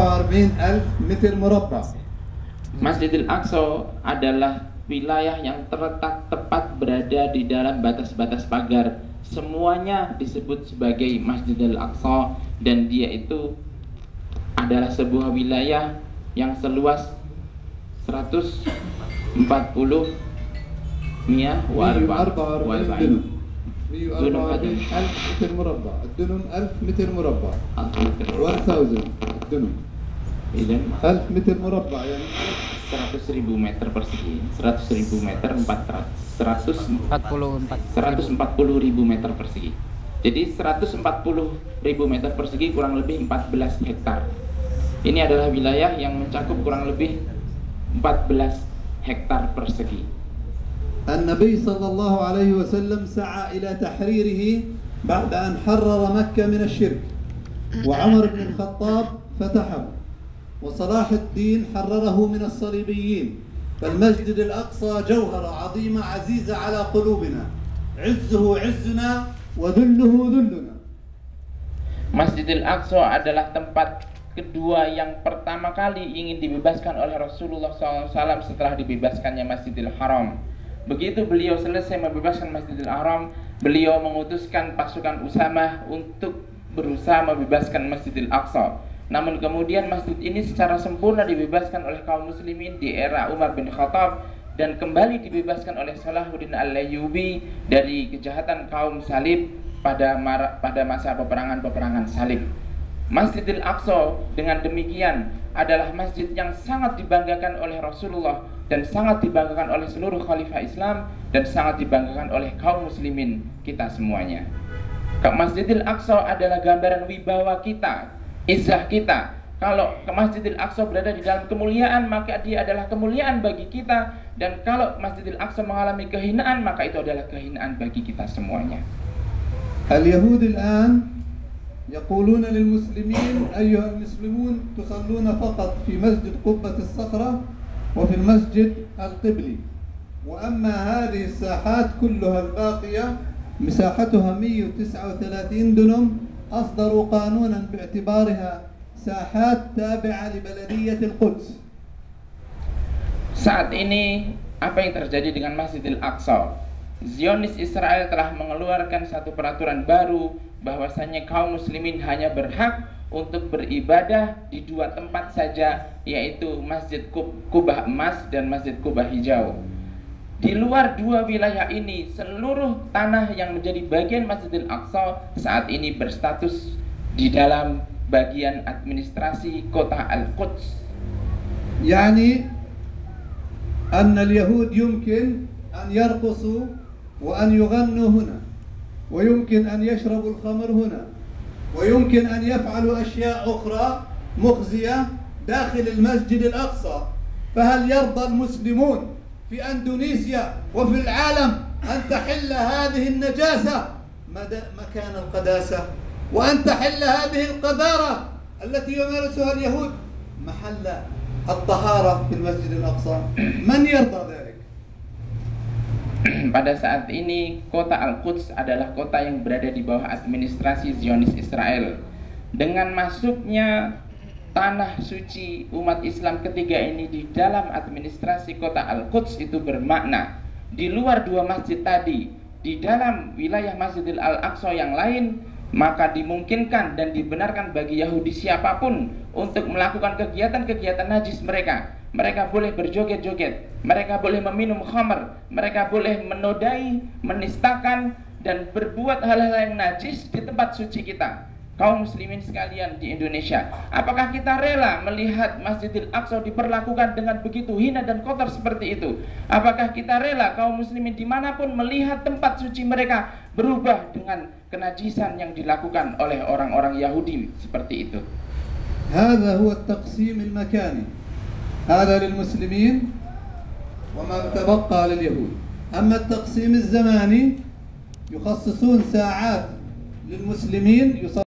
44,000 متر مربع. Masjidil Aqsa adalah wilayah yang terletak tepat berada di dalam batas-batas pagar. Semuanya disebut sebagai Masjidil Aqsa, dan dia itu adalah sebuah wilayah yang seluas 140 مياه وأربعة 144,000 متر مربع. الدنم 1000 متر مربع. 1000 الدنم. إذن 1000 متر مربع يعني 100.000 meter persegi. 100.000 meter 140.000 meter persegi. Jadi 140.000 meter persegi kurang lebih 14 hektar. Ini adalah wilayah yang mencakup kurang lebih 14 hektar persegi. النبي صلى الله عليه وسلم سعى إلى تحريره بعد أن حرر مكة من الشرك، وعمر بن الخطاب فتحه، وصلاح الدين حرره من الصليبيين. فالمسجد الأقصى جوهرة عظيمة عزيزة على قلوبنا، عزه عزنا وذله ذلنا. Masjidil Aqsa adalah tempat kedua yang pertama kali ingin dibebaskan oleh Rasulullah SAW setelah dibebaskannya Masjidil Haram. Begitu beliau selesai membebaskan Masjidil Haram, beliau mengutuskan pasukan Usamah untuk berusaha membebaskan Masjidil Aqsa. Namun kemudian masjid ini secara sempurna dibebaskan oleh kaum muslimin di era Umar bin Khattab, dan kembali dibebaskan oleh Salahuddin Al-Ayyubi dari kejahatan kaum salib pada masa peperangan salib. Masjidil Aqsa dengan demikian adalah masjid yang sangat dibanggakan oleh Rasulullah, dan sangat dibanggakan oleh seluruh khalifah Islam, dan sangat dibanggakan oleh kaum muslimin kita semuanya. Masjidil Aqsa adalah gambaran wibawa kita, izzah kita. Kalau ke Masjidil Aqsa berada di dalam kemuliaan, maka dia adalah kemuliaan bagi kita, dan kalau Masjidil Aqsa mengalami kehinaan, maka itu adalah kehinaan bagi kita semuanya. اليهود الآن يقولون للمسلمين أيها المسلمون تصلون فقط في مسجد قبة الصخرة وفي المسجد القبلي، وأما هذه الساحات كلها الباقية مساحتها 139 دنم أصدروا قانونا باعتبارها ساحات تابعة لبلدية القدس. Saat ini apa yang terjadi dengan Masjidil Aqsa? Zionis Israel telah mengeluarkan satu peraturan baru bahwasanya kaum muslimin hanya berhak untuk beribadah di dua tempat saja, yaitu Masjid Kubah Emas dan Masjid Kubah Hijau. Di luar dua wilayah ini, seluruh tanah yang menjadi bagian Masjidil Aqsa saat ini berstatus di dalam bagian administrasi kota Al-Quds. يعني أن اليهود يمكن أن يرقصوا وأن يغنوا هنا، ويمكن أن يشربوا الخمر هنا، ويمكن أن يفعلوا أشياء أخرى مخزية داخل المسجد الأقصى. فهل يرضى المسلمون في أندونيسيا وفي العالم أن تحل هذه النجاسة مكان القداسة، وأن تحل هذه القذارة التي يمارسها اليهود محل الطهارة في المسجد الأقصى؟ من يرضى ذلك؟ Pada saat ini kota Al-Quds adalah kota yang berada di bawah administrasi Zionis Israel. Dengan masuknya tanah suci umat Islam ketiga ini di dalam administrasi kota Al-Quds, itu bermakna di luar dua masjid tadi, di dalam wilayah Masjidil Al-Aqsa yang lain, maka dimungkinkan dan dibenarkan bagi Yahudi siapapun untuk melakukan kegiatan-kegiatan najis mereka. Mereka boleh berjoget-joget, mereka boleh meminum khamr, mereka boleh menodai, menistakan, dan berbuat hal-hal yang najis di tempat suci kita. Kaum muslimin sekalian di Indonesia, apakah kita rela melihat Masjidil Aqsa diperlakukan dengan begitu hina dan kotor seperti itu? Apakah kita rela kaum muslimin dimanapun melihat tempat suci mereka berubah dengan kenajisan yang dilakukan oleh orang-orang Yahudi seperti itu? هذا هو التقسيم المكاني، هذا للمسلمين وما تبقى لليهود. أما التقسيم الزماني يخصصون ساعات للمسلمين